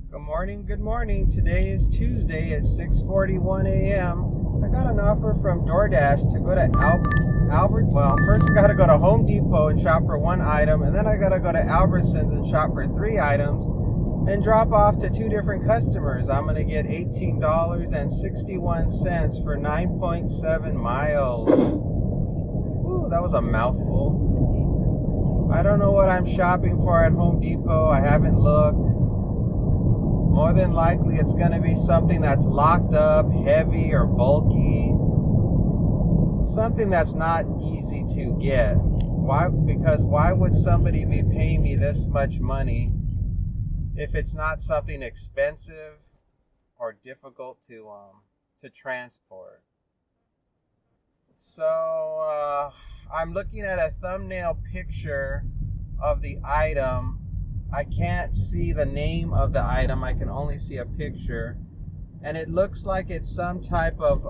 Good morning, good morning. Today is Tuesday at 6:41 a.m. I got an offer from DoorDash to go to first we got to go to Home Depot and shop for one item, and then I got to go to Albertsons and shop for three items and drop off to two different customers. I'm going to get $18.61 for 9.7 miles. Ooh, that was a mouthful. I don't know what I'm shopping for at Home Depot. I haven't looked. More than likely, it's going to be something that's locked up, heavy or bulky. Something that's not easy to get. Why? Because why would somebody be paying me this much money if it's not something expensive or difficult to transport? So I'm looking at a thumbnail picture of the item. I can't see the name of the item. I can only see a picture, and it looks like it's some type of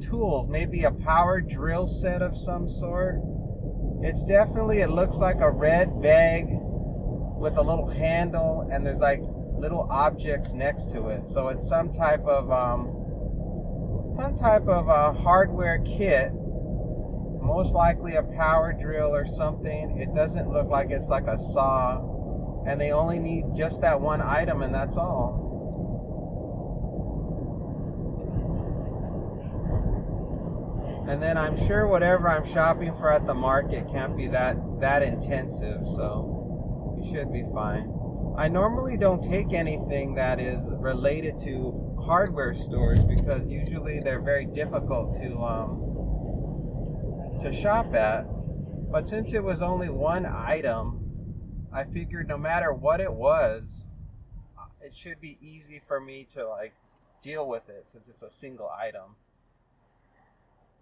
tools, maybe a power drill set of some sort. It looks like a red bag with a little handle, and there's like little objects next to it. So it's some type of hardware kit. Most likely a power drill or something. It doesn't look like it's like a saw, and they only need just that one item, and that's all. And then I'm sure whatever I'm shopping for at the market can't be that intensive, so you should be fine. I normally don't take anything that is related to hardware stores because usually they're very difficult to shop at, but since it was only one item, I figured no matter what it was, it should be easy for me to like deal with it since it's a single item.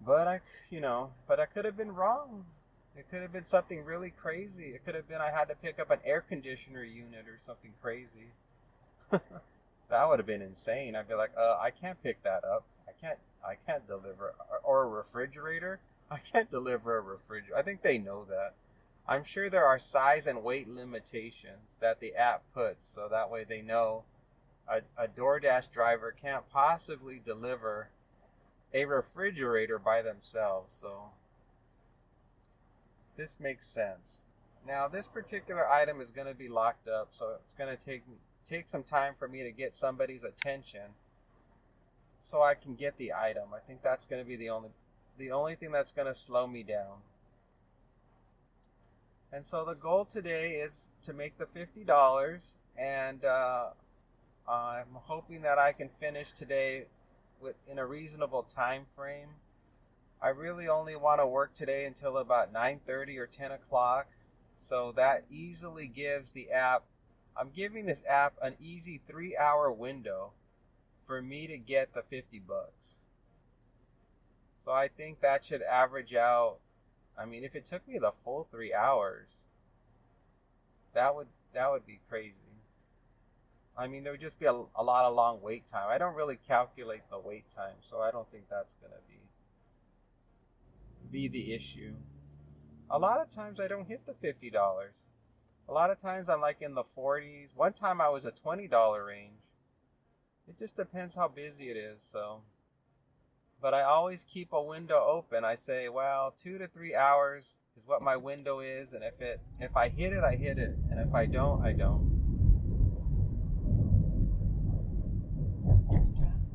But I could have been wrong. It could have been something really crazy. It could have been I had to pick up an air conditioner unit or something crazy. That would have been insane. I'd be like, I can't pick that up. I can't deliver. Or a refrigerator. I can't deliver a refrigerator. I think they know that. I'm sure there are size and weight limitations that the app puts, so that way they know a DoorDash driver can't possibly deliver a refrigerator by themselves. So this makes sense. Now this particular item is going to be locked up, so it's going to take some time for me to get somebody's attention so I can get the item. I think that's going to be the only thing that's going to slow me down. And so the goal today is to make the $50, and I'm hoping that I can finish today in a reasonable time frame. I really only want to work today until about 9:30 or 10 o'clock, so that easily gives the app, I'm giving this app an easy 3-hour window for me to get the $50. So I think that should average out. I mean, if it took me the full 3 hours, that would be crazy. I mean, there would just be a lot of long wait time. I don't really calculate the wait time, so I don't think that's going to be the issue. A lot of times I don't hit the $50. A lot of times I'm like in the 40s. One time I was a $20 range. It just depends how busy it is, so. But I always keep a window open. I say, well, 2 to 3 hours is what my window is, and if I hit it, I hit it, and if I don't, I don't.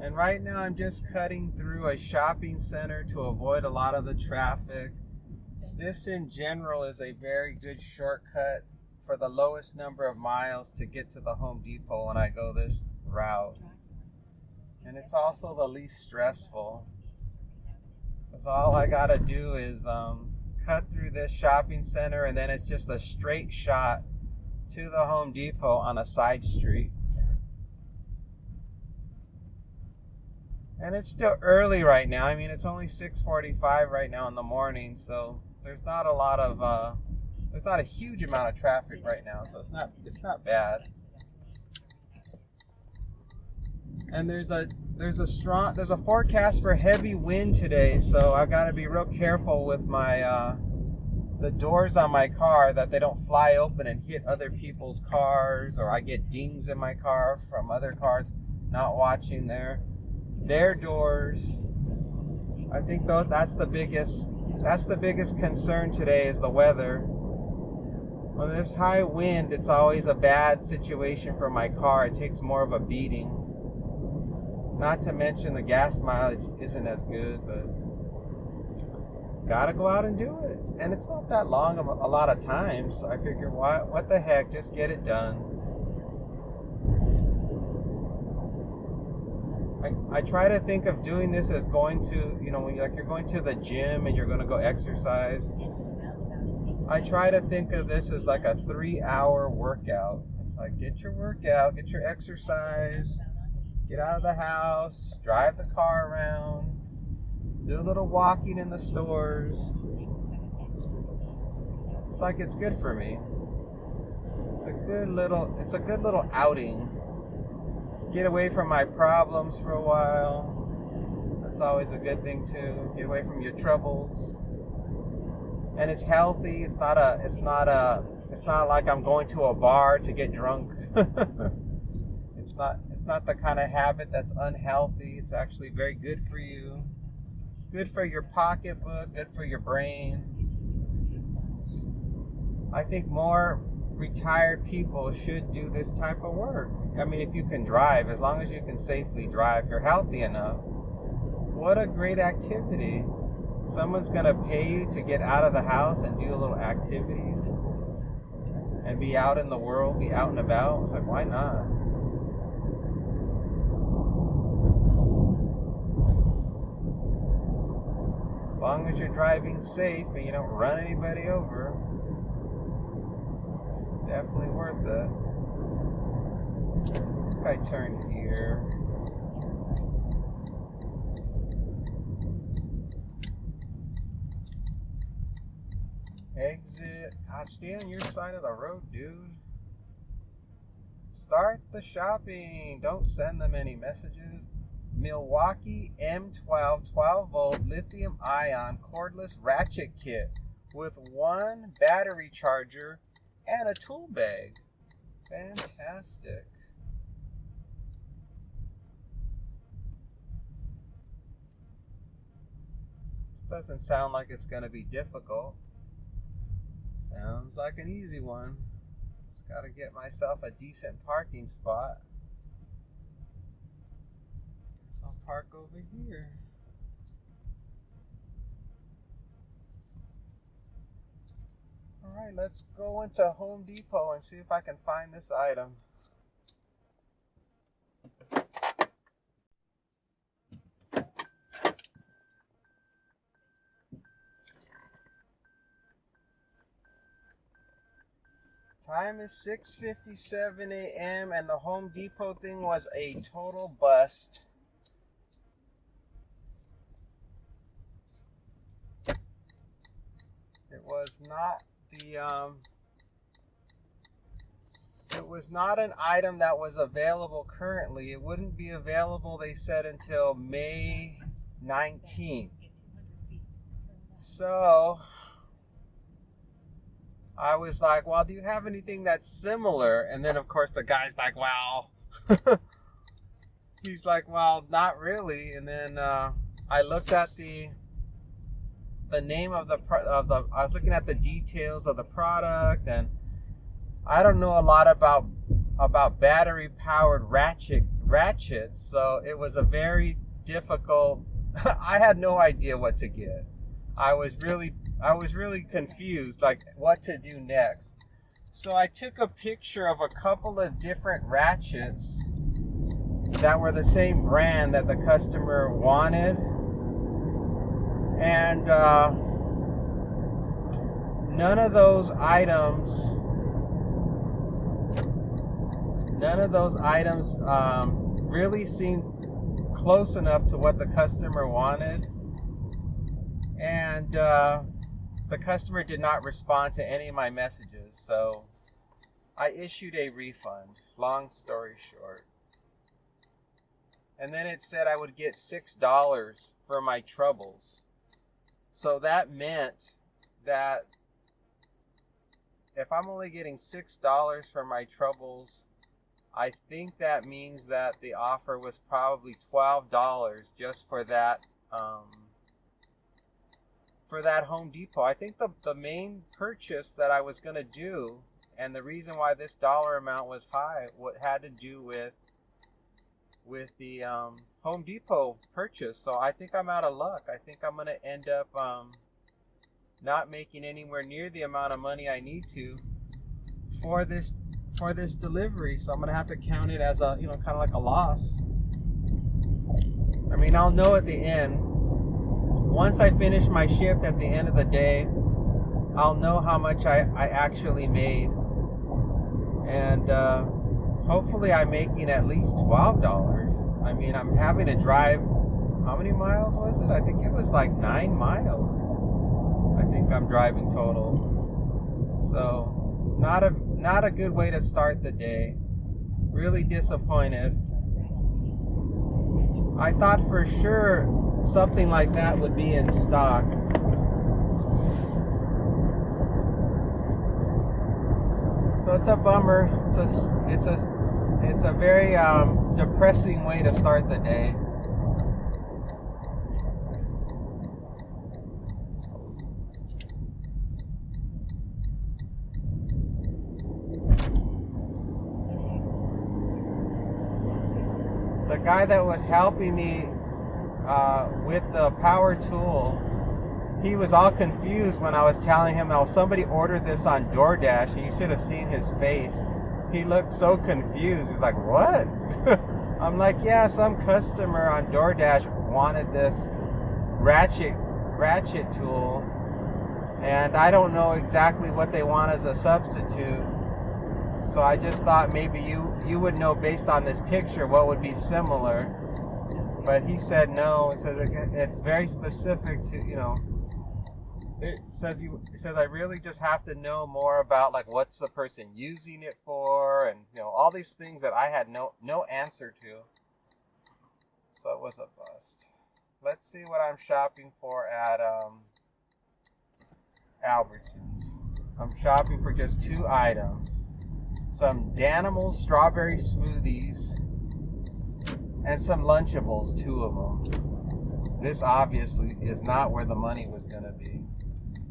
And right now I'm just cutting through a shopping center to avoid a lot of the traffic. This in general is a very good shortcut for the lowest number of miles to get to the Home Depot when I go this route. And it's also the least stressful, because all I gotta do is cut through this shopping center, and then it's just a straight shot to the Home Depot on a side street. And it's still early right now. I mean, it's only 6:45 right now in the morning, so there's not a huge amount of traffic right now, so it's not bad. And there's a forecast for heavy wind today, so I've got to be real careful with my the doors on my car that they don't fly open and hit other people's cars, or I get dings in my car from other cars not watching their doors. I think though that's the biggest concern today is the weather. When there's high wind, it's always a bad situation for my car. It takes more of a beating. Not to mention the gas mileage isn't as good, but gotta go out and do it. And it's not that long of a lot of time, so I figure what the heck, just get it done. I try to think of doing this as going to, when you're going to the gym and you're going to go exercise. I try to think of this as like a 3-hour workout. It's like, get your workout, get your exercise, get out of the house, drive the car around, do a little walking in the stores. It's like it's good for me. It's a good little outing. Get away from my problems for a while. That's always a good thing too. Get away from your troubles. And it's healthy. It's not like I'm going to a bar to get drunk. It's not the kind of habit that's unhealthy. It's actually very good for you. Good for your pocketbook, good for your brain. I think more retired people should do this type of work. I mean, if you can drive, as long as you can safely drive, you're healthy enough. What a great activity. Someone's going to pay you to get out of the house and do little activities and be out in the world, be out and about. It's like, why not? As long as you're driving safe and you don't run anybody over, it's definitely worth it. If I turn here, exit. God, stay on your side of the road, dude. Start the shopping. Don't send them any messages. Milwaukee M12 12-volt lithium-ion cordless ratchet kit with 1 battery charger and a tool bag. Fantastic. This doesn't sound like it's going to be difficult. Sounds like an easy one. Just got to get myself a decent parking spot. I'll park over here. Alright, let's go into Home Depot and see if I can find this item. Time is 6:57 a.m. and the Home Depot thing was a total bust. It was not an item that was available currently. It wouldn't be available, they said, until May 19th. So I was like, well, do you have anything that's similar? And then of course the guy's like, well, he's like, well, not really. And then I looked at the name of I was looking at the details of the product, and I don't know a lot about battery powered ratchets, so it was a very difficult. I had no idea what to get. I was really confused, like what to do next. So I took a picture of a couple of different ratchets that were the same brand that the customer wanted. And none of those items really seemed close enough to what the customer wanted. And the customer did not respond to any of my messages. So I issued a refund, long story short. And then it said I would get $6 for my troubles. So that meant that if I'm only getting $6 for my troubles, I think that means that the offer was probably $12 just for that Home Depot. I think the main purchase that I was going to do, and the reason why this dollar amount was high, what had to do with the Home Depot purchase. So I think I'm out of luck. I think I'm going to end up not making anywhere near the amount of money I need to for this delivery. So I'm going to have to count it as a, kind of like a loss. I mean, I'll know at the end. Once I finish my shift at the end of the day, I'll know how much I actually made. And hopefully I'm making at least $12. I mean, I'm having to drive, how many miles was it? I think it was like 9 miles. I think I'm driving total. So not a good way to start the day. Really disappointed. I thought for sure something like that would be in stock. So it's a bummer. It's a very depressing way to start the day. The guy that was helping me with the power tool, he was all confused when I was telling him, oh, somebody ordered this on DoorDash, and you should have seen his face. He looked so confused. He's like, what? I'm like, yeah, some customer on DoorDash wanted this ratchet tool, and I don't know exactly what they want as a substitute. So I just thought maybe you would know based on this picture what would be similar. But he said no. He says it's very specific to, it says I really just have to know more about like what's the person using it for, and all these things that I had no answer to. So it was a bust. Let's see what I'm shopping for at Albertsons. I'm shopping for just 2 items. Some Danimal strawberry smoothies and some Lunchables, 2 of them. This obviously is not where the money was going to be.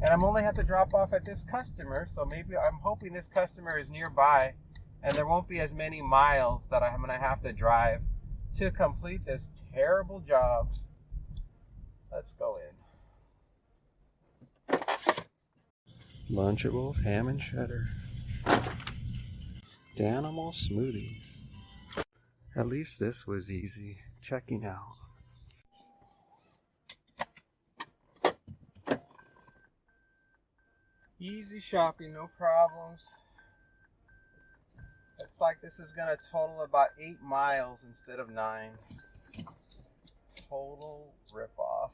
And I'm only have to drop off at this customer, so maybe I'm hoping this customer is nearby and there won't be as many miles that I'm going to have to drive to complete this terrible job. Let's go in. Lunchables, ham and cheddar. Danimal smoothies. At least this was easy. Checking out. Easy shopping, no problems. Looks like this is going to total about 8 miles instead of 9. Total ripoff.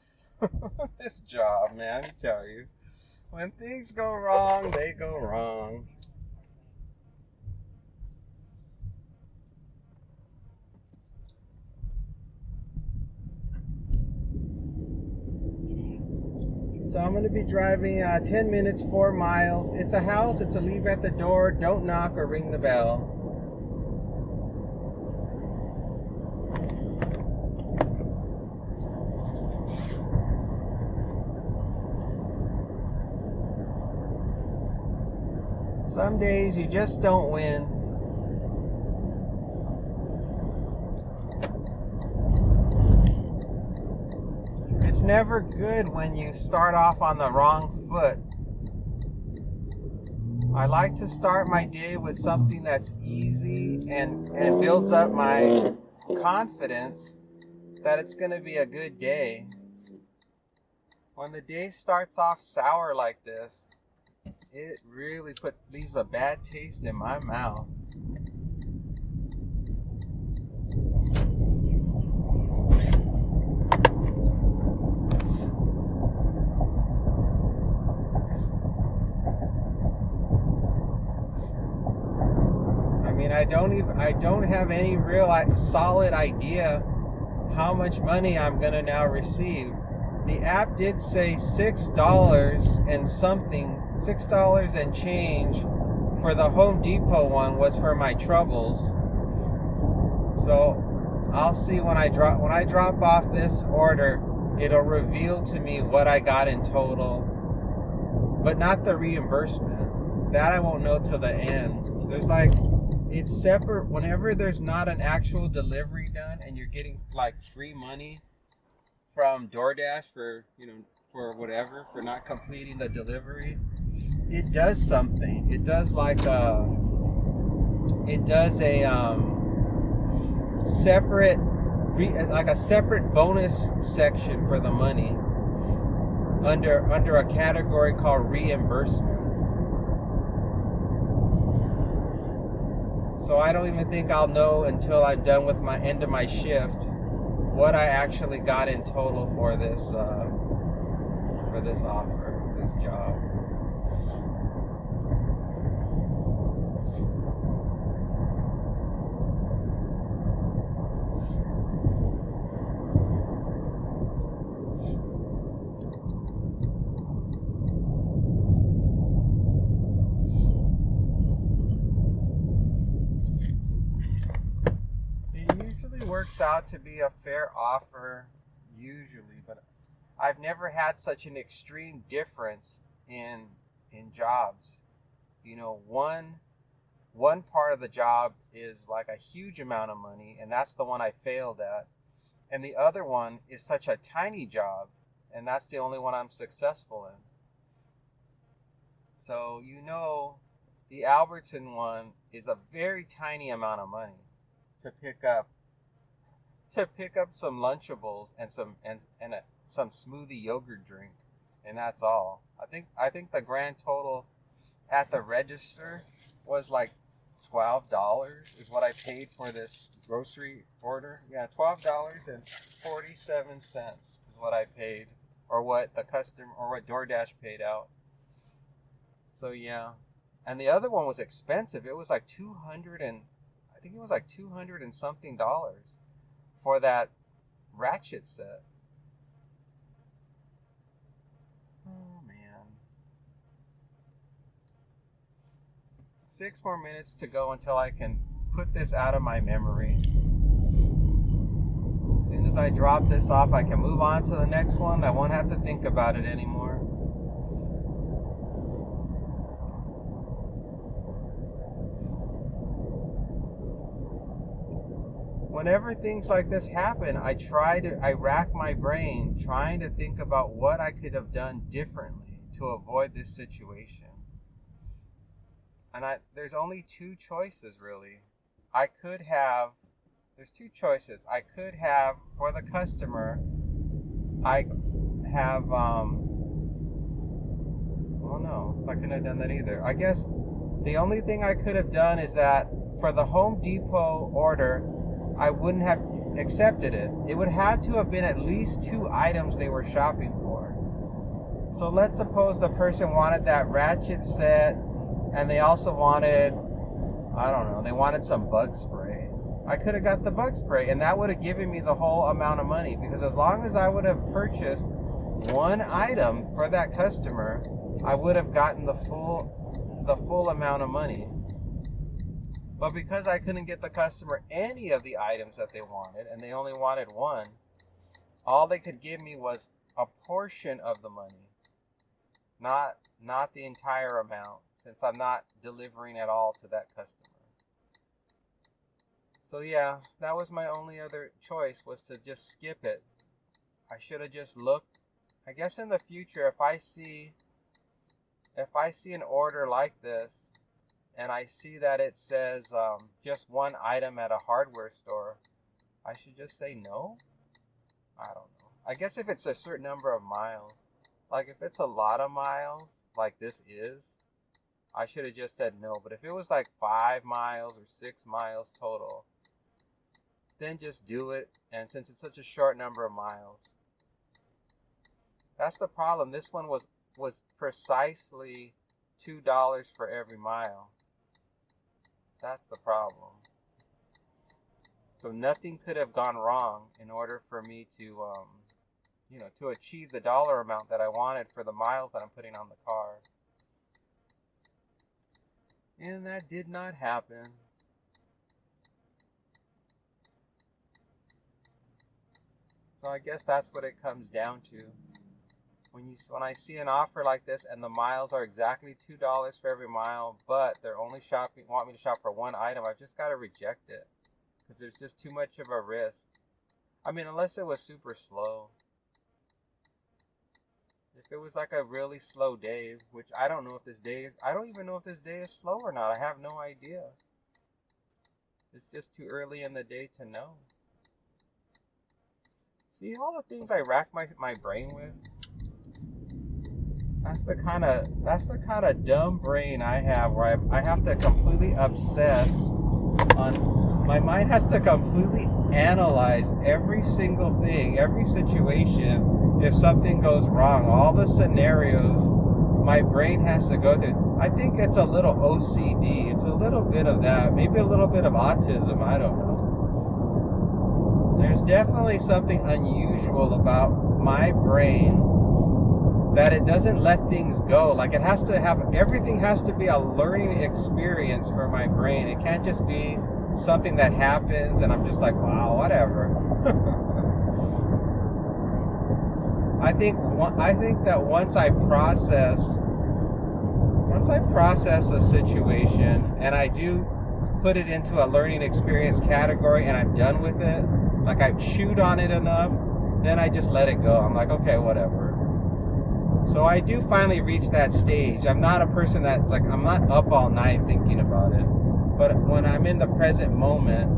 This job, man, I tell you. When things go wrong, they go wrong. So I'm going to be driving 10 minutes, 4 miles. It's a house. It's a leave at the door. Don't knock or ring the bell. Some days you just don't win. It's never good when you start off on the wrong foot. I like to start my day with something that's easy and builds up my confidence that it's going to be a good day. When the day starts off sour like this, it really leaves a bad taste in my mouth. I don't have any real solid idea how much money I'm gonna now receive. The app did say $6 and change for the Home Depot one was for my troubles. So I'll see when I drop off this order, it'll reveal to me what I got in total, but not the reimbursement. That I won't know till the end. There's like, it's separate whenever there's not an actual delivery done and you're getting like free money from DoorDash for, for whatever, for not completing the delivery. It does something. It does a separate, like a separate bonus section for the money under a category called reimbursement. So I don't even think I'll know until I'm done with my end of my shift what I actually got in total for this offer, this job. Works out to be a fair offer usually, but I've never had such an extreme difference in jobs. One part of the job is like a huge amount of money, and that's the one I failed at, and the other one is such a tiny job, and that's the only one I'm successful in. So the Albertson one is a very tiny amount of money to pick up some Lunchables and some smoothie yogurt drink, and that's all. I think the grand total at the register was like $12 is what I paid for this grocery order. Yeah, $12.47 is what I paid, or what what DoorDash paid out. So yeah, and the other one was expensive. It was like $200 and something dollars for that ratchet set. Oh man. 6 more minutes to go until I can put this out of my memory. As soon as I drop this off, I can move on to the next one. I won't have to think about it anymore. Whenever things like this happen, I rack my brain trying to think about what I could have done differently to avoid this situation. And there's only two choices really. There's two choices. I could have, for the customer, I couldn't have done that either. I guess the only thing I could have done is that for the Home Depot order, I wouldn't have accepted it. It would have to have been at least 2 items they were shopping for. So let's suppose the person wanted that ratchet set, and they also wanted, they wanted some bug spray. I could have got the bug spray, and that would have given me the whole amount of money, because as long as I would have purchased one item for that customer, I would have gotten the full amount of money. But because I couldn't get the customer any of the items that they wanted, and they only wanted one, all they could give me was a portion of the money, not the entire amount, since I'm not delivering at all to that customer. So yeah, that was my only other choice, was to just skip it. I should have just looked. I guess in the future, if I see an order like this, and I see that it says just one item at a hardware store, I should just say no? I don't know. I guess if it's a certain number of miles, like if it's a lot of miles, like this is, I should have just said no. But if it was like 5 miles or 6 miles total, then just do it. And since it's such a short number of miles, that's the problem. This one was precisely $2 for every mile. That's the problem. So nothing could have gone wrong in order for me to, to achieve the dollar amount that I wanted for the miles that I'm putting on the car. And that did not happen. So I guess that's what it comes down to. When I see an offer like this and the miles are exactly $2 for every mile, but they're only want me to shop for one item, I've just got to reject it because there's just too much of a risk. I mean, unless it was super slow. If it was like a really slow day, which I don't know if this day is, I don't even know if this day is slow or not. I have no idea. It's just too early in the day to know. See all the things I rack my brain with? That's the kind of dumb brain I have, where I have to completely obsess on, my mind has to completely analyze every single thing, every situation. If something goes wrong, all the scenarios my brain has to go through. I think it's a little OCD. It's a little bit of that, maybe a little bit of autism. I don't know. There's definitely something unusual about my brain, that it doesn't let things go. Like it has to have, everything has to be a learning experience for my brain. It can't just be something that happens and I'm just like, wow, whatever. I think that once I process a situation and I do put it into a learning experience category and I'm done with it, like I've chewed on it enough, then I just let it go. I'm like, okay, whatever. So I do finally reach that stage. I'm not a person that, like, I'm not up all night thinking about it. But when I'm in the present moment,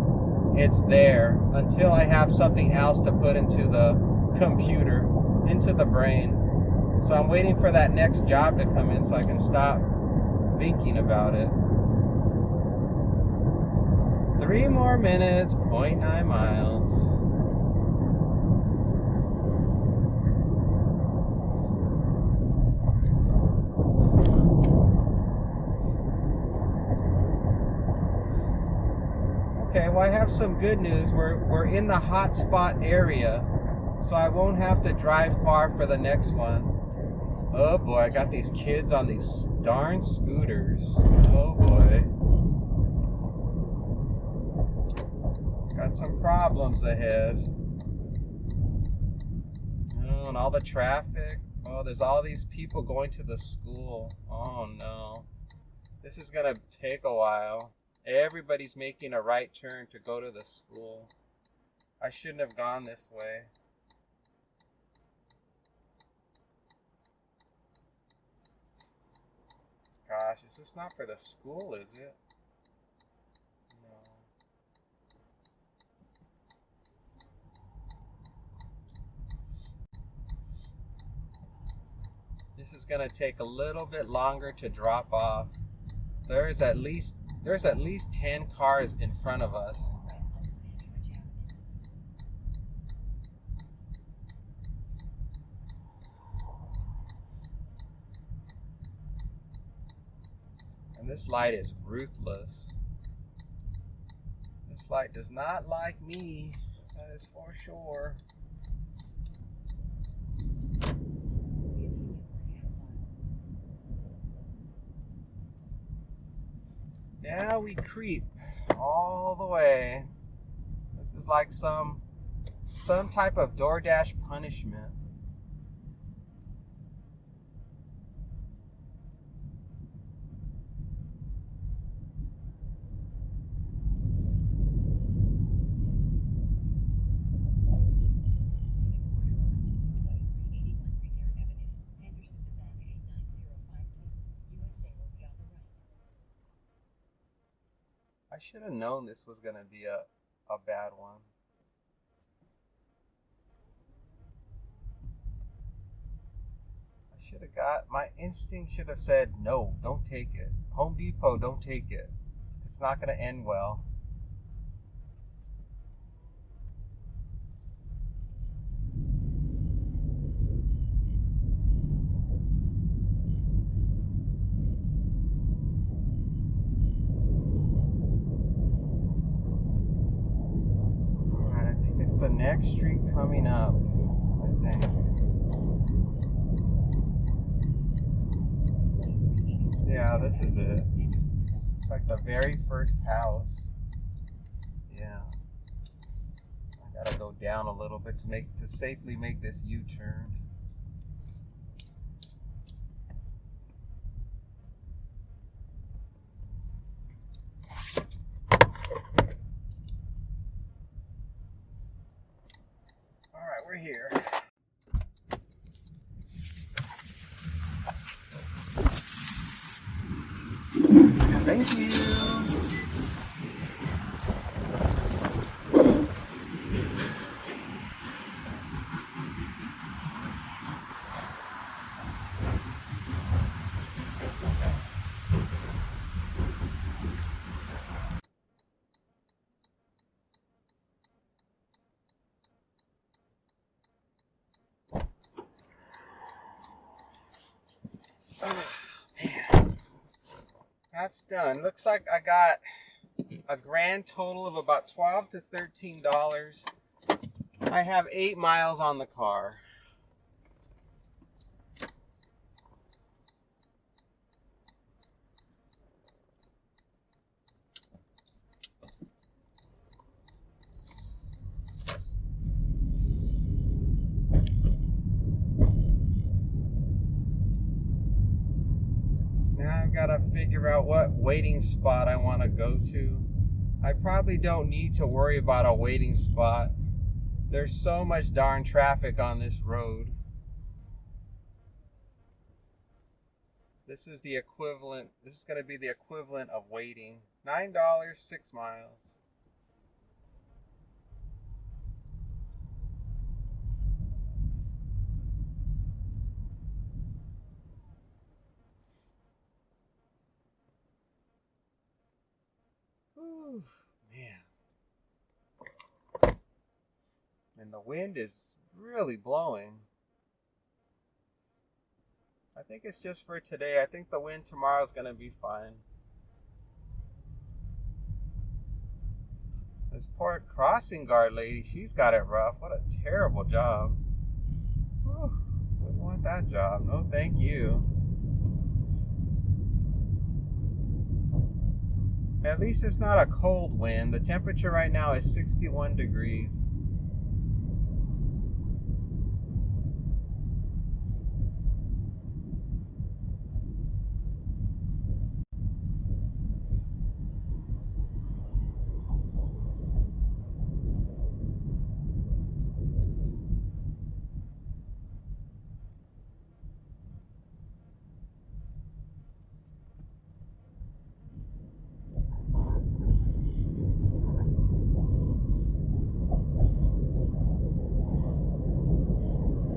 it's there until I have something else to put into the computer, into the brain. So I'm waiting for that next job to come in so I can stop thinking about it. 3 more minutes, 0.9 miles. Okay, well I have some good news. We're in the hot spot area, so I won't have to drive far for the next one. Oh boy, I got these kids on these darn scooters. Oh boy. Got some problems ahead. Oh, and all the traffic. Oh, there's all these people going to the school. Oh no. This is gonna take a while. Everybody's making a right turn to go to the school. I shouldn't have gone this way. Gosh, is this not for the school, is it? No. This is gonna take a little bit longer to drop off. There's at least 10 cars in front of us. And this light is ruthless. This light does not like me. That is for sure. Now we creep all the way. This is like some type of DoorDash punishment. I should have known this was going to be a bad one. My instinct should have said, no, don't take it. Home Depot, don't take it. It's not going to end well. Alright, I think it's the next street coming up, I think. Yeah, this is it. like the very first house. Yeah. I gotta go down a little bit to safely make this U-turn. Alright, we're here. Thank you. Oh, man. That's done. Looks like I got a grand total of about $12 to $13. I have 8 miles on the car. Now I've got to figure out what waiting spot I want to go to. I probably don't need to worry about a waiting spot. There's so much darn traffic on this road. This is the equivalent. This is going to be the equivalent of waiting. $9, 6 miles. Whew, man. And the wind is really blowing. I think it's just for today. I think the wind tomorrow is going to be fine. This poor crossing guard lady, she's got it rough. What a terrible job. Whew, wouldn't want that job. No, thank you. At least it's not a cold wind. The temperature right now is 61 degrees.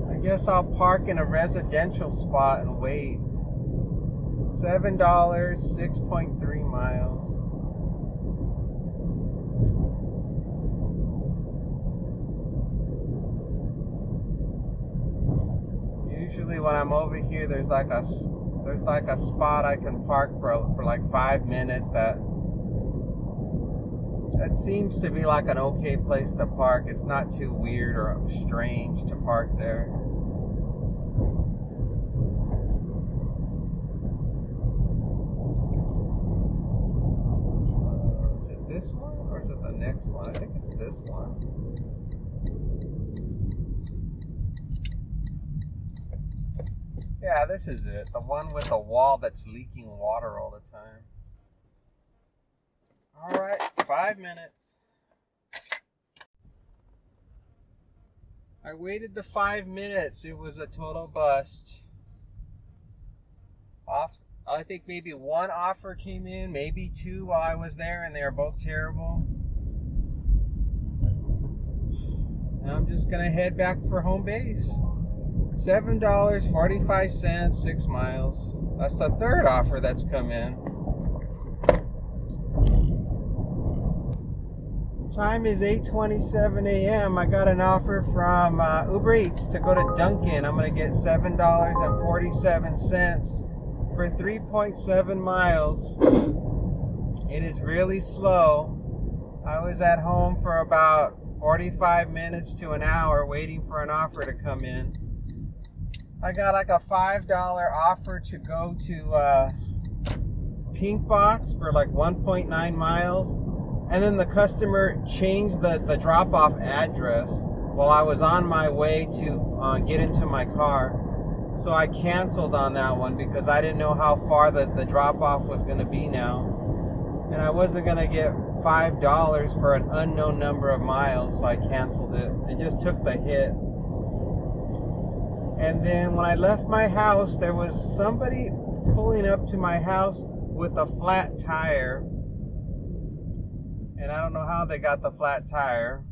I guess I'll park in a residential spot and wait. $7, 6.3 miles. Usually when I'm over here, there's like a spot I can park for like 5 minutes. That seems to be like an okay place to park. It's not too weird or strange to park there. Is it this one or is it the next one? I think it's this one. Yeah, this is it. The one with the wall that's leaking water all the time. Alright, 5 minutes. I waited the 5 minutes. It was a total bust. I think maybe one offer came in, maybe two while I was there, and they were both terrible. Now I'm just gonna head back for home base. $7.45, 6 miles. That's the third offer that's come in. Time is 8:27 a.m. I got an offer from Uber Eats to go to Dunkin. I'm gonna get $7.47 for 3.7 miles. It is really slow. I was at home for about 45 minutes to an hour waiting for an offer to come in. I got like a $5 offer to go to pink box for like 1.9 miles, and then the customer changed the drop-off address while I was on my way to get into my car. So I canceled on that one because I didn't know how far the drop-off was going to be now. And I wasn't going to get $5 for an unknown number of miles, so I canceled it and just took the hit. And then when I left my house, there was somebody pulling up to my house with a flat tire. And I don't know how they got the flat tire.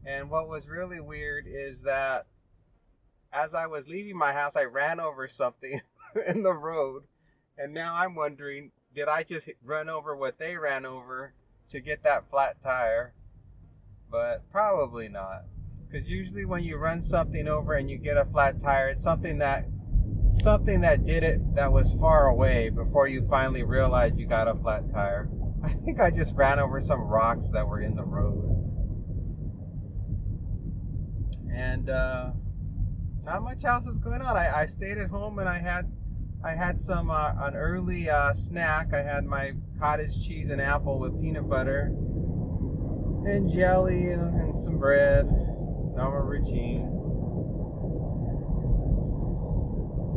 And what was really weird is that as I was leaving my house, I ran over something in the road. And now I'm wondering, did I just run over what they ran over to get that flat tire? But probably not. Because usually when you run something over and you get a flat tire, it's something that did it that was far away before you finally realize you got a flat tire. I think I just ran over some rocks that were in the road. And not much else is going on. I stayed at home and I had some an early snack. I had my cottage cheese and apple with peanut butter and jelly and some bread. Normal routine.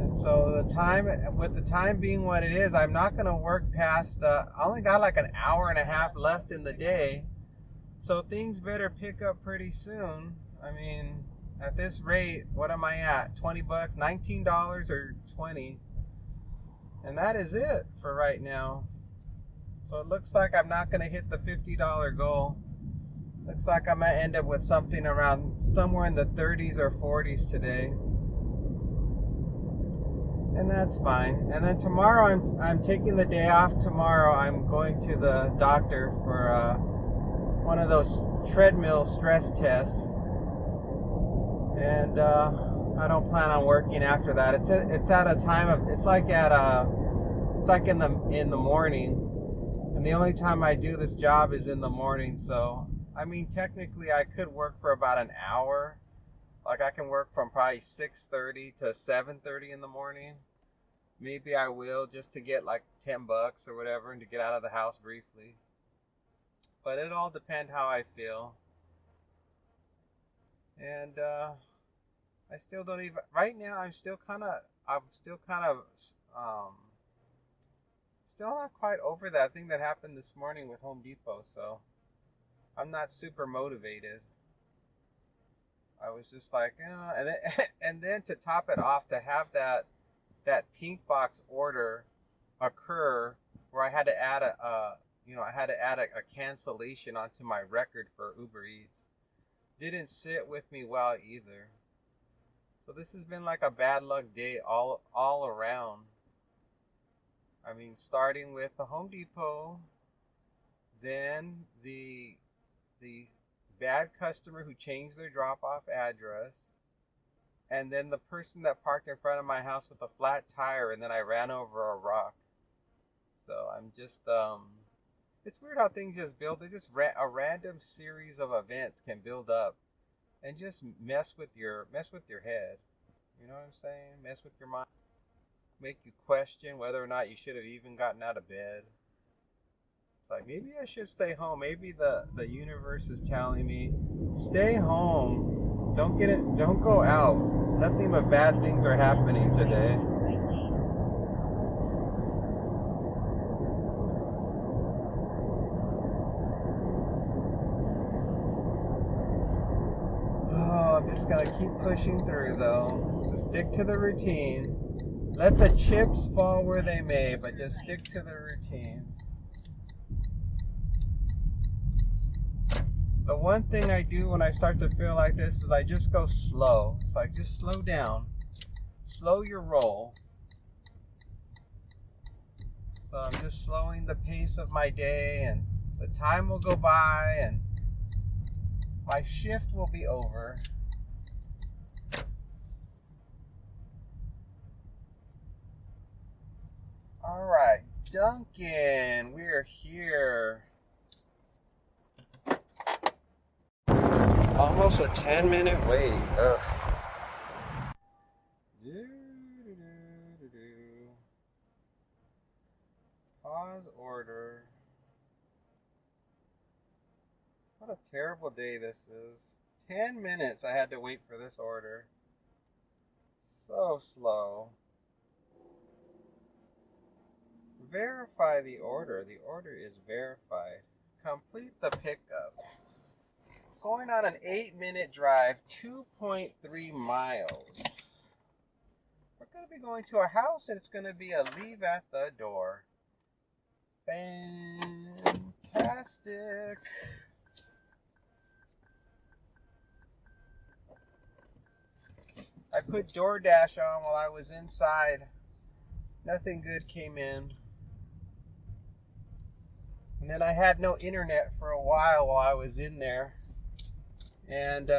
And so with the time being what it is, I'm not going to work past, I only got like an hour and a half left in the day. So things better pick up pretty soon. I mean, at this rate, what am I at? 20 bucks, $19 or 20. And that is it for right now. So it looks like I'm not going to hit the $50 goal. Looks like I might end up with something around somewhere in the 30s or 40s today. And that's fine. And then tomorrow I'm taking the day off tomorrow. I'm going to the doctor for one of those treadmill stress tests. And I don't plan on working after that. It's at a time of it's like in the morning. And the only time I do this job is in the morning, so I mean, technically, I could work for about an hour. Like, I can work from probably 6:30 to 7:30 in the morning. Maybe I will, just to get like 10 bucks or whatever and to get out of the house briefly. But it all depends how I feel. And I still don't even, right now, I'm still not quite over that thing that happened this morning with Home Depot, so I'm not super motivated. I was just like, and then to top it off, to have that pink box order occur where I had to add a cancellation onto my record for Uber Eats, didn't sit with me well either. So this has been like a bad luck day all around. I mean, starting with the Home Depot, then the bad customer who changed their drop-off address, and then the person that parked in front of my house with a flat tire, and then I ran over a rock. So I'm just, it's weird how things just build. They're just a random series of events can build up and just mess with your head. You know what I'm saying? Mess with your mind. Make you question whether or not you should have even gotten out of bed. It's like, maybe I should stay home. Maybe the universe is telling me, stay home. Don't go out. Nothing but bad things are happening today. Oh, I'm just gonna keep pushing through though. Just stick to the routine. Let the chips fall where they may, but just stick to the routine. The one thing I do when I start to feel like this is I just go slow. It's like, just slow down. Slow your roll. So I'm just slowing the pace of my day, and the time will go by and my shift will be over. All right, Dunkin, we're here. Almost a 10-minute wait. Ugh. What a terrible day this is. 10 minutes I had to wait for this order. So slow. Verify the order. The order is verified. Complete the pickup. Going on an 8-minute drive, 2.3 miles. We're going to be going to a house and it's going to be a leave at the door. Fantastic. I put DoorDash on while I was inside. Nothing good came in. And then I had no internet for a while I was in there. And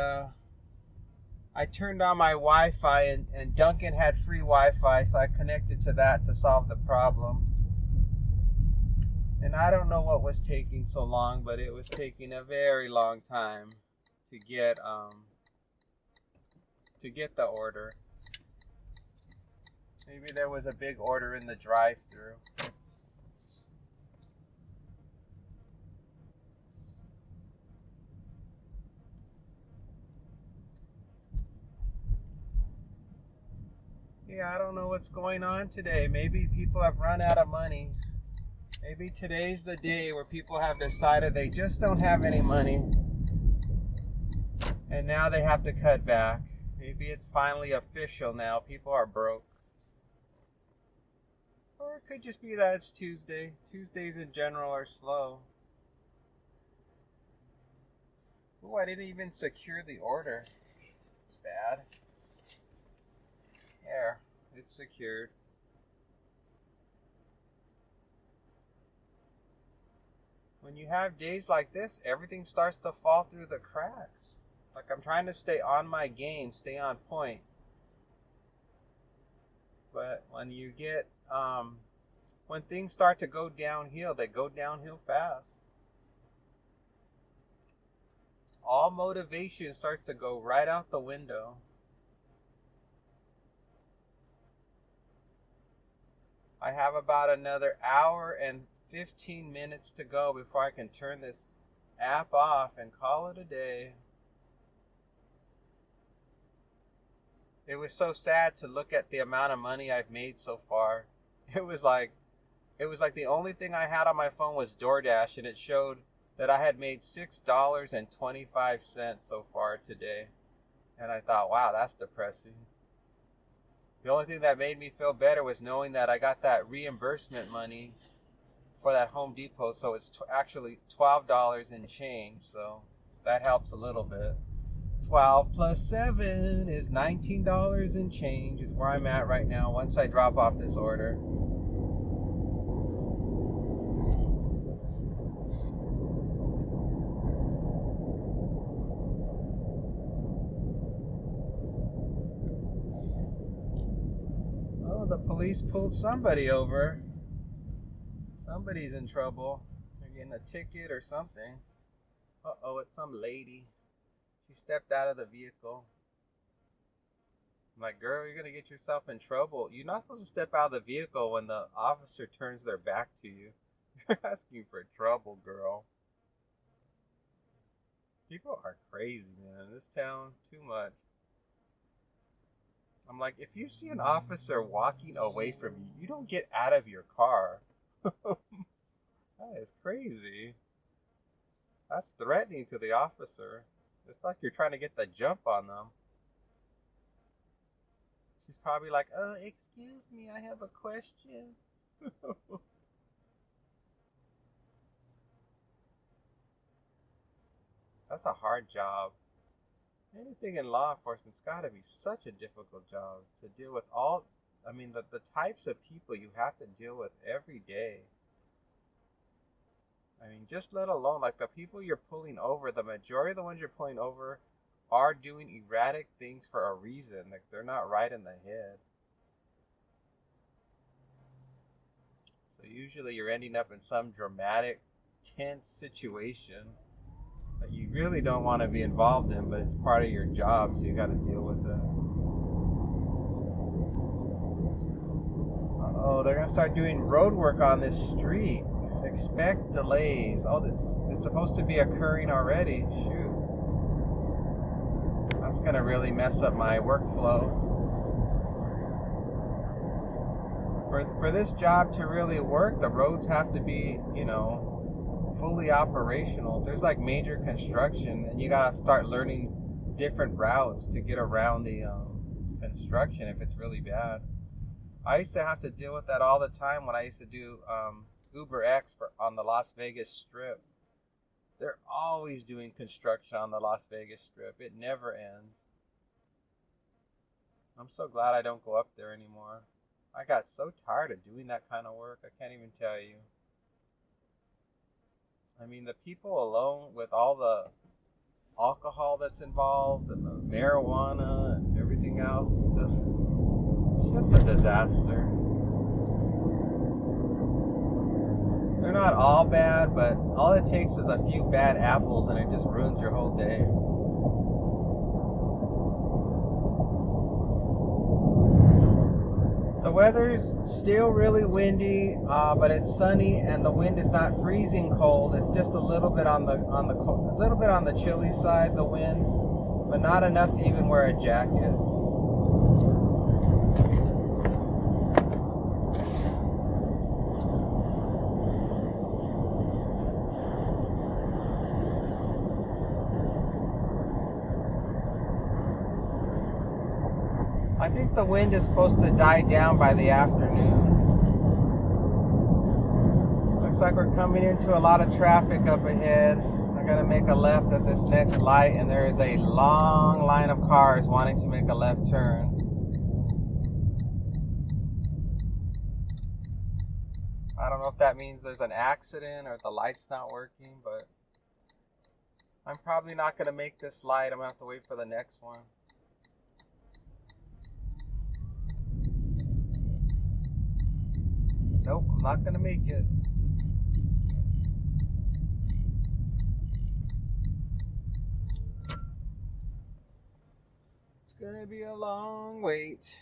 I turned on my Wi-Fi and Dunkin had free Wi-Fi, so I connected to that to solve the problem. And I don't know what was taking so long, but it was taking a very long time to get the order. Maybe there was a big order in the drive-thru. Yeah, I don't know what's going on today. Maybe people have run out of money. Maybe today's the day where people have decided they just don't have any money. And now they have to cut back. Maybe it's finally official now. People are broke. Or it could just be that it's Tuesday. Tuesdays in general are slow. Oh, I didn't even secure the order. It's bad. There, it's secured. When you have days like this, everything starts to fall through the cracks. Like I'm trying to stay on my game, stay on point. But when you get, when things start to go downhill, they go downhill fast. All motivation starts to go right out the window. I have about another hour and 15 minutes to go before I can turn this app off and call it a day. It was so sad to look at the amount of money I've made so far. It was like the only thing I had on my phone was DoorDash, and it showed that I had made $6.25 so far today. And I thought, wow, that's depressing. The only thing that made me feel better was knowing that I got that reimbursement money for that Home Depot, so it's actually $12 and change, so that helps a little bit. 12 plus 7 is $19 and change is where I'm at right now once I drop off this order. Oh, the police pulled somebody over. Somebody's in trouble. They're getting a ticket or something. Uh-oh, it's some lady. She stepped out of the vehicle. I'm like, girl, you're going to get yourself in trouble. You're not supposed to step out of the vehicle when the officer turns their back to you. You're asking for trouble, girl. People are crazy, man. This town, too much. I'm like, if you see an officer walking away from you, you don't get out of your car. That is crazy. That's threatening to the officer. It's like you're trying to get the jump on them. She's probably like, excuse me, I have a question. That's a hard job. Anything in law enforcement's got to be such a difficult job to deal with the types of people you have to deal with every day. I mean, just let alone, like the people you're pulling over, the majority of the ones you're pulling over are doing erratic things for a reason. Like they're not right in the head. So usually you're ending up in some dramatic, tense situation that you really don't want to be involved in, but it's part of your job, so you got to deal with it. Oh, they're gonna start doing road work on this street. Expect delays. Oh, this it's supposed to be occurring already. Shoot. That's going to really mess up my workflow. For this job to really work, the roads have to be, fully operational. There's like major construction, and you gotta start learning different routes to get around the construction if it's really bad. I used to have to deal with that all the time when I used to do Uber X on the Las Vegas Strip. They're always doing construction on the Las Vegas Strip. It never ends. I'm so glad I don't go up there anymore. I got so tired of doing that kind of work. I can't even tell you. I mean, the people alone with all the alcohol that's involved and the marijuana and everything else, it's just a disaster. They're not all bad, but all it takes is a few bad apples and it just ruins your whole day. The weather's still really windy, but it's sunny and the wind is not freezing cold. It's just a little bit on the chilly side, the wind, but not enough to even wear a jacket. I think the wind is supposed to die down by the afternoon. Looks like we're coming into a lot of traffic up ahead. I gotta make a left at this next light, and there is a long line of cars wanting to make a left turn. I don't know if that means there's an accident or the light's not working, but I'm probably not gonna make this light. I'm gonna have to wait for the next one. Nope, I'm not gonna make it. It's gonna be a long wait.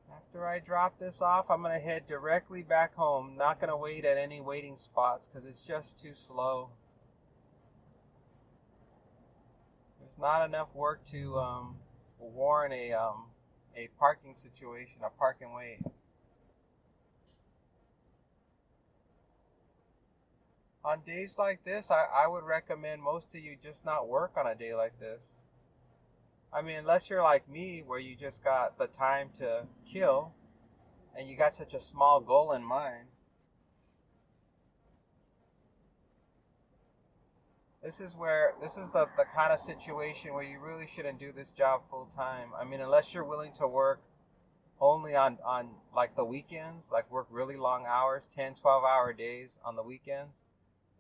After I drop this off, I'm gonna head directly back home. Not gonna wait at any waiting spots because it's just too slow. There's not enough work to warrant a parking situation, a park and wait. On days like this, I would recommend most of you just not work on a day like this. I mean, unless you're like me, where you just got the time to kill, and you got such a small goal in mind. This is the kind of situation where you really shouldn't do this job full time. I mean, unless you're willing to work only on like the weekends, like work really long hours, 10, 12-hour days on the weekends,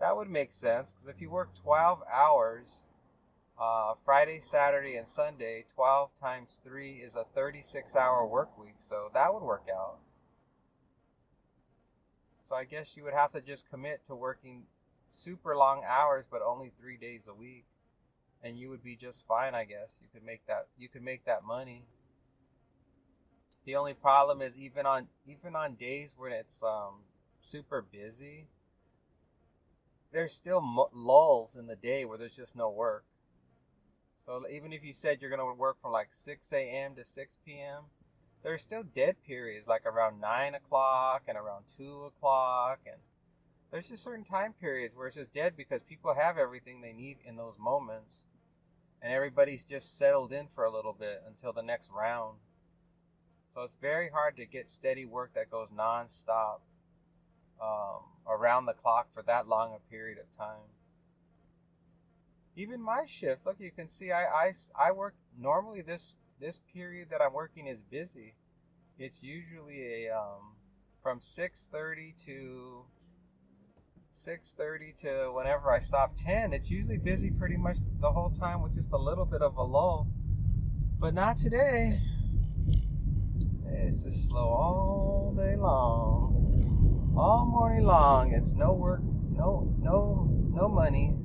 that would make sense. Because if you work 12 hours, Friday, Saturday, and Sunday, 12 times 3 is a 36-hour work week. So that would work out. So I guess you would have to just commit to working super long hours, but only 3 days a week, and you would be just fine. I guess you could make that money. The only problem is even on days when it's super busy, there's still lulls in the day where there's just no work. So even if you said you're gonna work from like 6 a.m. to 6 p.m., there's still dead periods like around 9 o'clock and around 2 o'clock, and there's just certain time periods where it's just dead because people have everything they need in those moments. And everybody's just settled in for a little bit until the next round. So it's very hard to get steady work that goes non-stop around the clock for that long a period of time. Even my shift, look, you can see I work, normally this period that I'm working is busy. It's usually from 6:30 to whenever I stop 10. It's usually busy pretty much the whole time with just a little bit of a lull. But not today. It's just slow all day long. All morning long. It's no work, no money.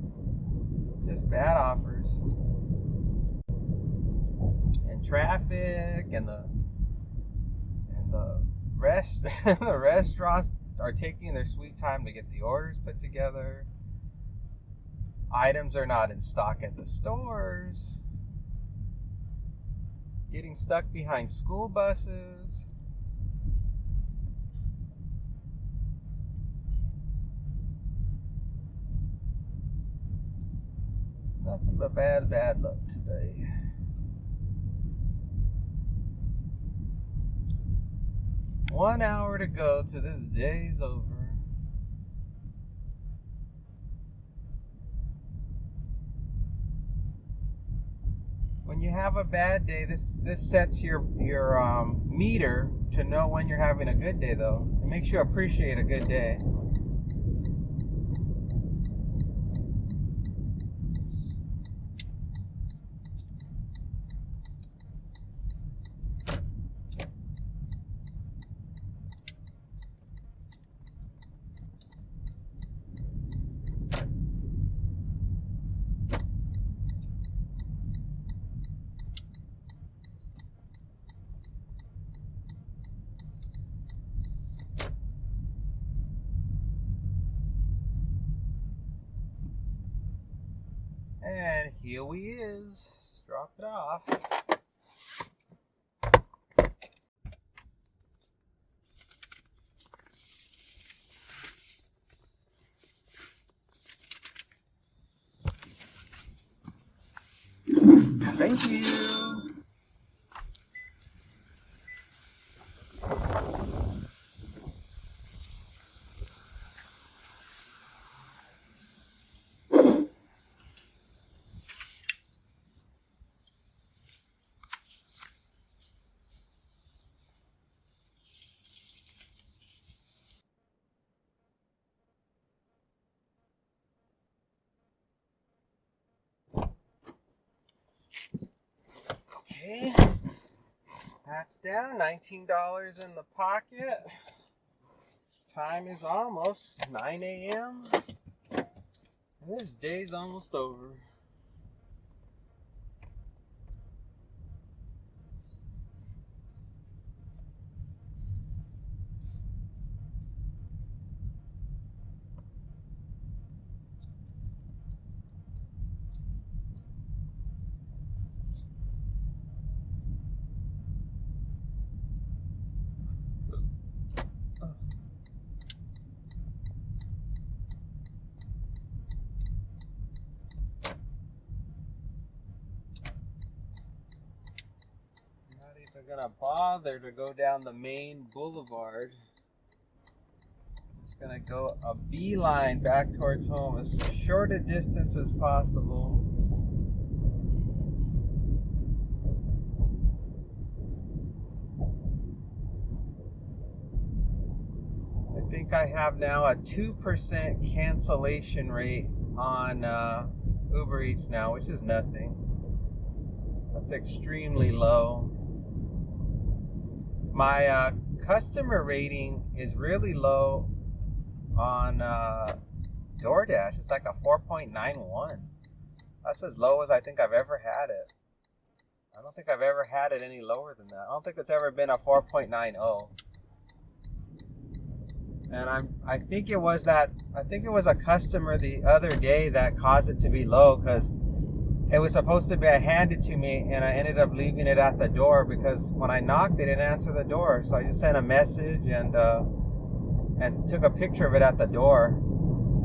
Just bad offers. And traffic and the The restaurants are taking their sweet time to get the orders put together. Items are not in stock at the stores. Getting stuck behind school buses. Nothing but bad luck today. One hour to go to this day's over. When you have a bad day, this sets your meter to know when you're having a good day, though. It makes you appreciate a good day. And here we is. Let's drop it off. Thank you. Okay, that's down. $19 in the pocket. Time is almost 9 a.m. and this day's almost over. Gonna bother to go down the main boulevard. Just gonna go a beeline back towards home, as short a distance as possible. I think I have now a 2% cancellation rate on Uber Eats now, which is nothing. That's extremely low. My customer rating is really low on DoorDash. It's like a 4.91. That's as low as I think I've ever had it. I don't think I've ever had it any lower than that. I don't think it's ever been a 4.90. And I think it was a customer the other day that caused it to be low, because it was supposed to be handed to me, and I ended up leaving it at the door because when I knocked, they didn't answer the door. So I just sent a message and took a picture of it at the door.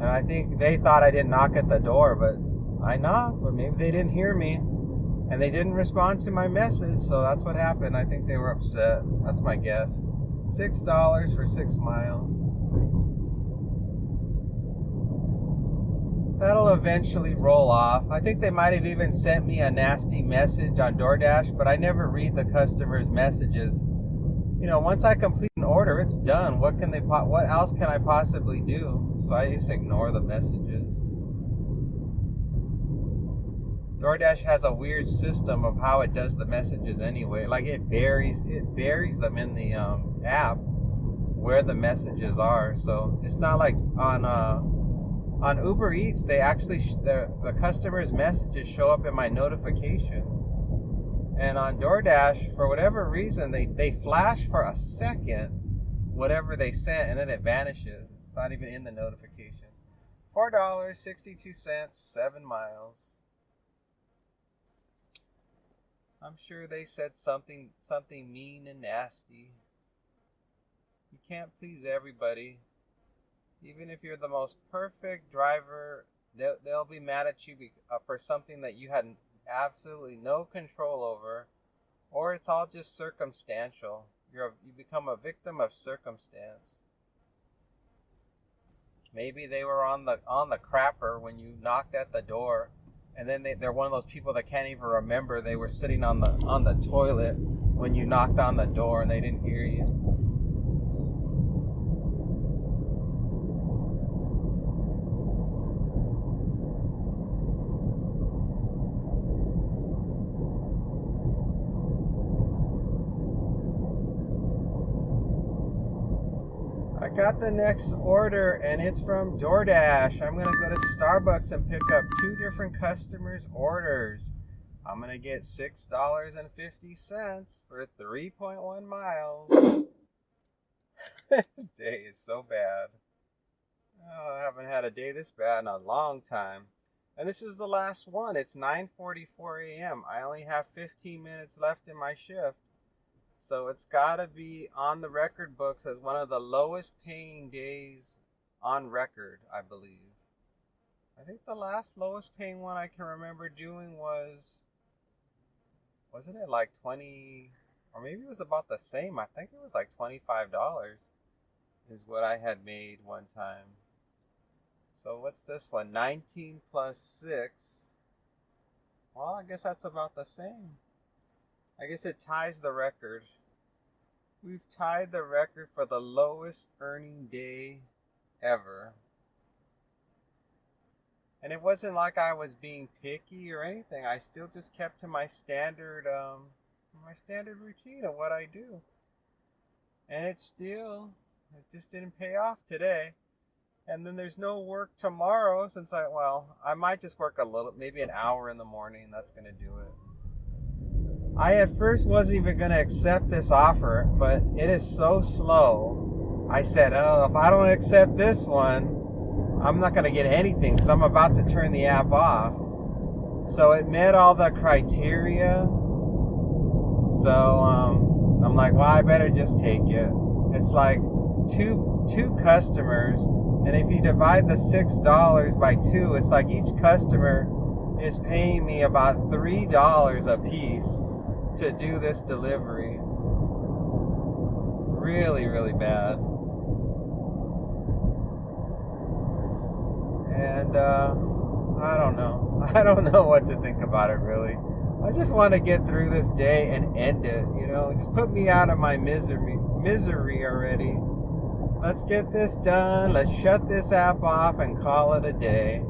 And I think they thought I didn't knock at the door, but I knocked, but maybe they didn't hear me, and they didn't respond to my message. So that's what happened. I think they were upset. That's my guess. $6 for 6 miles. That'll eventually roll off. I think they might have even sent me a nasty message on DoorDash, but I never read the customer's messages. You know, once I complete an order, it's done. What else can I possibly do? So I just ignore the messages. DoorDash has a weird system of how it does the messages anyway. Like it buries them in the app where the messages are. So it's not like on Uber Eats, they actually the customer's messages show up in my notifications. And on DoorDash, for whatever reason, they flash for a second, whatever they sent, and then it vanishes. It's not even in the notifications. $4.62, 7 miles. I'm sure they said something mean and nasty. You can't please everybody. Even if you're the most perfect driver, they'll be mad at you for something that you had absolutely no control over, or it's all just circumstantial. You become a victim of circumstance. Maybe they were on the crapper when you knocked at the door, and then they're one of those people that can't even remember they were sitting on the toilet when you knocked on the door and they didn't hear you. I got the next order and it's from DoorDash. I'm going to go to Starbucks and pick up 2 different customers' orders. I'm going to get $6.50 for 3.1 miles. This day is so bad. Oh, I haven't had a day this bad in a long time. And this is the last one. It's 9:44 a.m. I only have 15 minutes left in my shift. So it's got to be on the record books as one of the lowest paying days on record, I believe. I think the last lowest paying one I can remember doing wasn't it like 20, or maybe it was about the same. I think it was like $25 is what I had made one time. So what's this one? 19 plus 6. Well, I guess that's about the same. I guess it ties the record. We've tied the record for the lowest earning day ever. And it wasn't like I was being picky or anything. I still just kept to my standard routine of what I do. And it just didn't pay off today. And then there's no work tomorrow since I might just work a little, maybe an hour in the morning. That's going to do it. I at first wasn't even going to accept this offer, but it is so slow. I said, oh, if I don't accept this one, I'm not going to get anything because I'm about to turn the app off. So it met all the criteria. So I'm like, well, I better just take it. It's like two customers, and if you divide the $6 by 2, it's like each customer is paying me about $3 a piece to do this delivery. Really, really bad. And I don't know. I don't know what to think about it, really. I just want to get through this day and end it, Just put me out of my misery already. Let's get this done. Let's shut this app off and call it a day.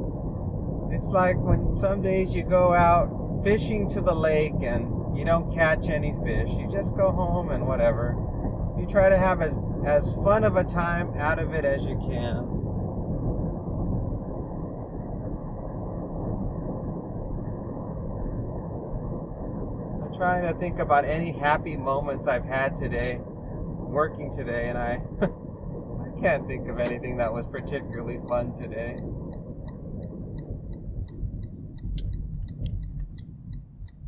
It's like when some days you go out fishing to the lake and you don't catch any fish. You just go home and whatever. You try to have as fun of a time out of it as you can. I'm trying to think about any happy moments I've had today, working today, and I can't think of anything that was particularly fun today.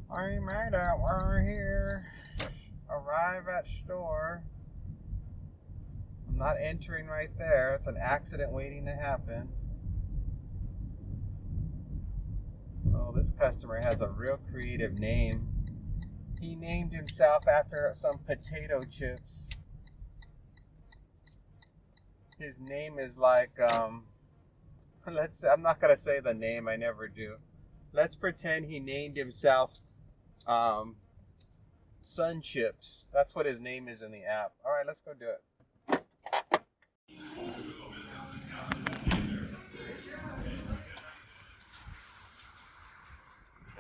I made it. We're here. Arrive at store. I'm not entering right there. It's an accident waiting to happen. Oh, this customer has a real creative name. He named himself after some potato chips. His name is like, I'm not going to say the name. I never do. Let's pretend he named himself Sun Chips. That's what his name is in the app. All right, let's go do it.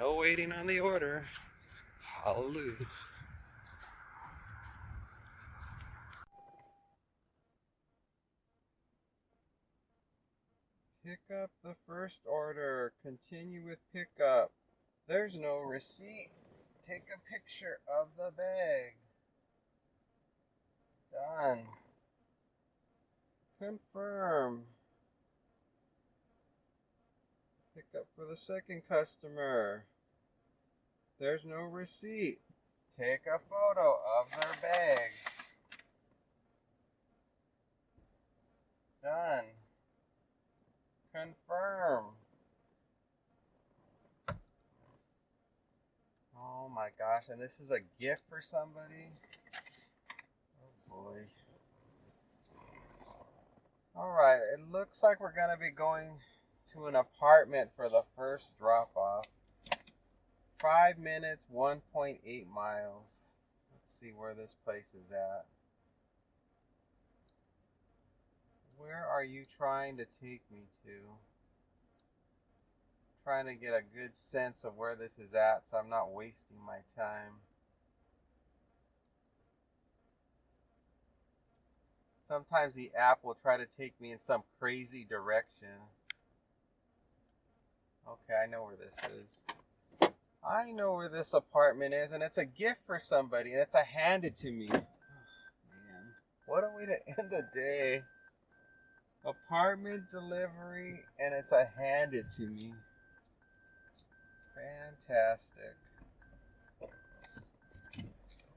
No waiting on the order. Hallelujah. Pick up the first order. Continue with pickup. There's no receipt. Take a picture of the bag. Done. Confirm. Pick up for the second customer. There's no receipt. Take a photo of their bag. Done. Confirm. Oh my gosh, and this is a gift for somebody? Oh boy. Alright, it looks like we're going to be going to an apartment for the first drop-off. 5 minutes, 1.8 miles. Let's see where this place is at. Where are you trying to take me to? Trying to get a good sense of where this is at so I'm not wasting my time. Sometimes the app will try to take me in some crazy direction. Okay, I know where this is. I know where this apartment is, and it's a gift for somebody, and it's a handed to me. Oh, man, what a way to end the day. Apartment delivery, and it's a handed to me. Fantastic.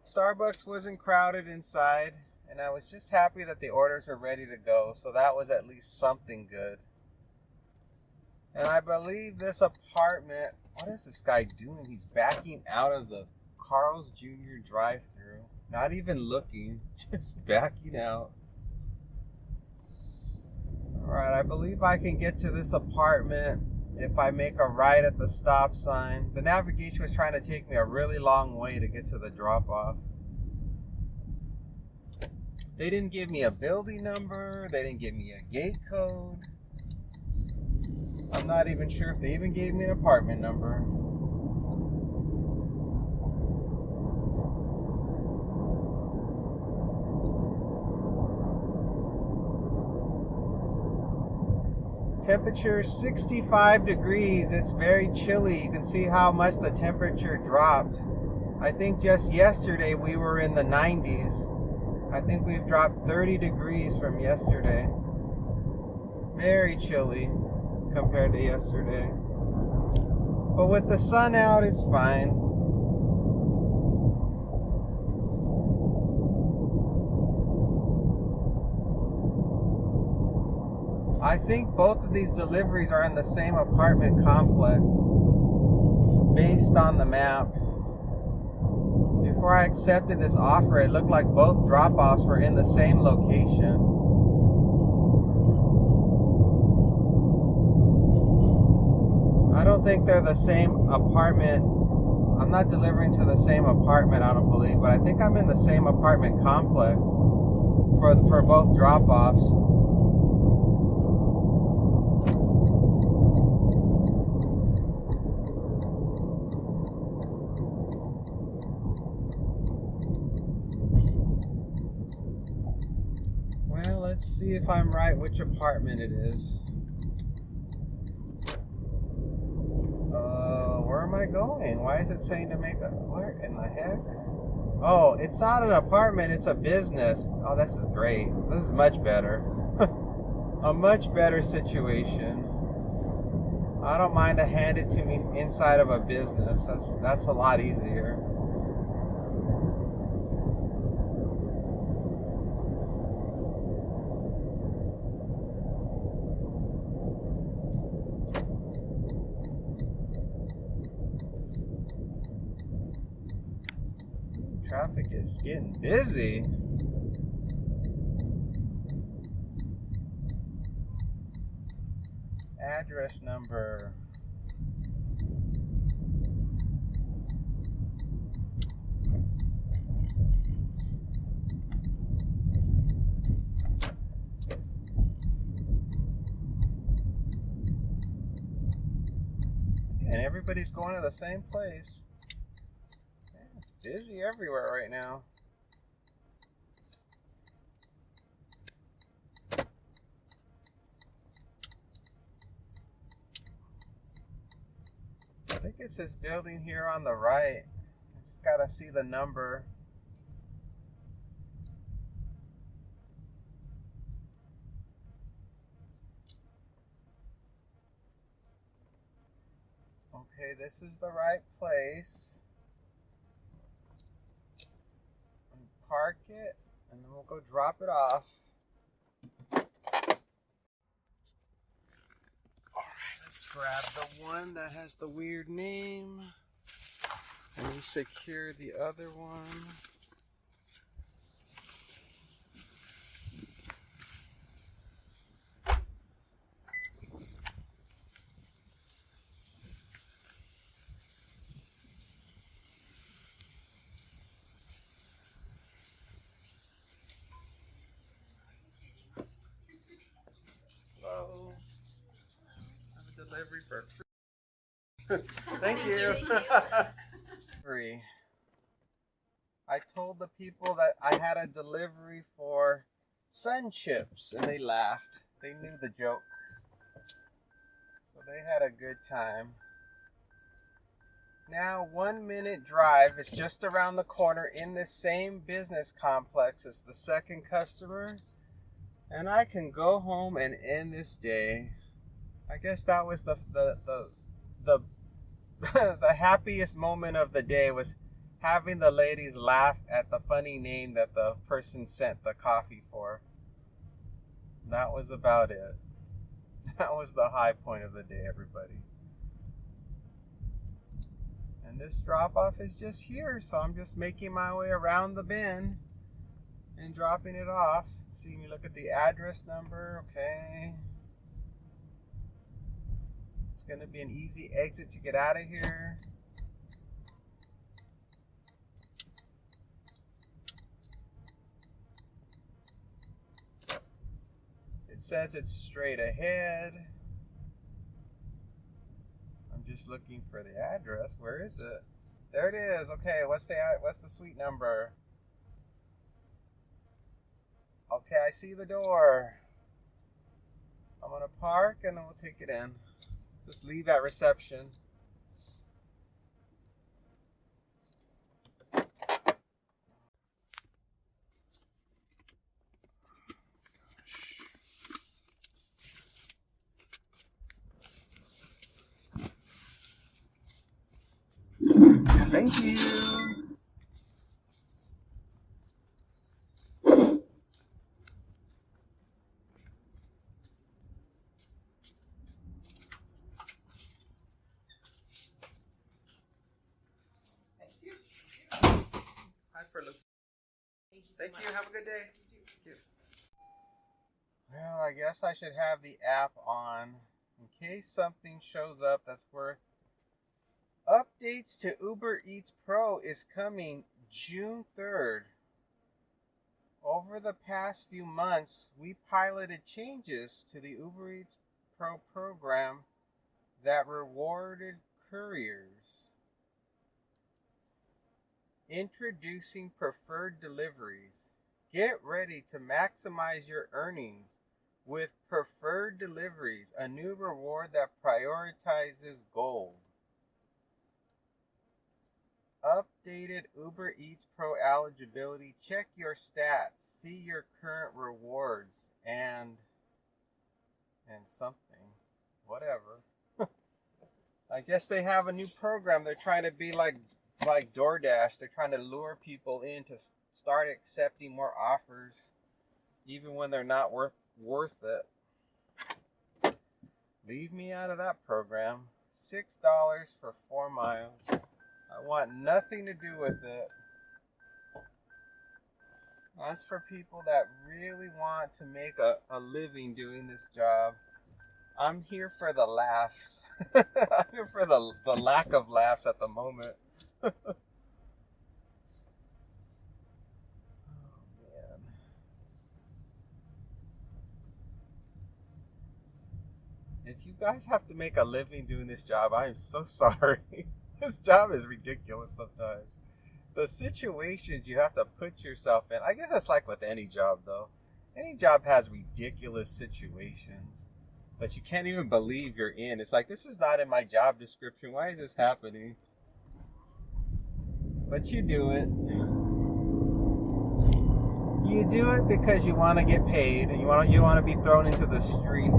Starbucks wasn't crowded inside, and I was just happy that the orders were ready to go, so that was at least something good. And I believe this apartment, what is this guy doing? He's backing out of the Carl's Jr. drive-thru. Not even looking, just backing out. Alright, I believe I can get to this apartment if I make a right at the stop sign. The navigation was trying to take me a really long way to get to the drop-off. They didn't give me a building number. They didn't give me a gate code. I'm not even sure if they even gave me an apartment number. Temperature 65 degrees. It's very chilly. You can see how much the temperature dropped. I think just yesterday we were in the 90s. I think we've dropped 30 degrees from yesterday. Very chilly compared to yesterday. But with the sun out, it's fine. I think both of these deliveries are in the same apartment complex based on the map. Before I accepted this offer, it looked like both drop-offs were in the same location. I don't think they're the same apartment. I'm not delivering to the same apartment, I don't believe, but I think I'm in the same apartment complex for both drop-offs. Well, let's see if I'm right which apartment it is. Where am I going? Why is it saying to make a... Where in the heck? Oh, it's not an apartment, it's a business. Oh, this is great. This is much better. A much better situation. I don't mind to hand it to me inside of a business. That's a lot easier. Traffic is getting busy. Address number. And everybody's going to the same place. It's busy everywhere right now. I think it's this building here on the right. I just gotta see the number. – Okay, this is the right place. And park it, and then we'll go drop it off. Alright, let's grab the one that has the weird name. And we secure the other one. Hello. I have a delivery for free. Thank you. Free. I told the people that I had a delivery for sun chips, and they laughed. They knew the joke. So they had a good time. Now, 1 minute drive is just around the corner in this same business complex as the second customer. And I can go home and end this day. I guess that was the the happiest moment of the day, was having the ladies laugh at the funny name that the person sent the coffee for. That was about it. That was the high point of the day, everybody. And this drop-off is just here, so I'm just making my way around the bend and dropping it off. See me look at the address number, okay. It's gonna be an easy exit to get out of here. It says it's straight ahead. I'm just looking for the address. Where is it? There it is. Okay, what's the suite number? Okay, I see the door. I'm gonna park and then we'll take it in. Just leave at reception. Thank you. Hi, Furlough. Thank you. Have a good day. Thank you. Well, I guess I should have the app on in case something shows up that's worth. Updates to Uber Eats Pro is coming June 3rd. Over the past few months, we piloted changes to the Uber Eats Pro program that rewarded couriers. Introducing preferred deliveries. Get ready to maximize your earnings with preferred deliveries, a new reward that prioritizes gold. Updated Uber Eats Pro eligibility. Check your stats. See your current rewards and something. Whatever. I guess they have a new program. They're trying to be like DoorDash. They're trying to lure people in to start accepting more offers, even when they're not worth it. Leave me out of that program. $6 for 4 miles. I want nothing to do with it. That's for people that really want to make a living doing this job. I'm here for the laughs. I'm here for the lack of laughs at the moment. Oh, man. If you guys have to make a living doing this job, I am so sorry. This job is ridiculous sometimes. The situations you have to put yourself in, I guess that's like with any job though. Any job has ridiculous situations that you can't even believe you're in. It's like, this is not in my job description. Why is this happening? But you do it. You do it because you want to get paid and you want to be thrown into the street.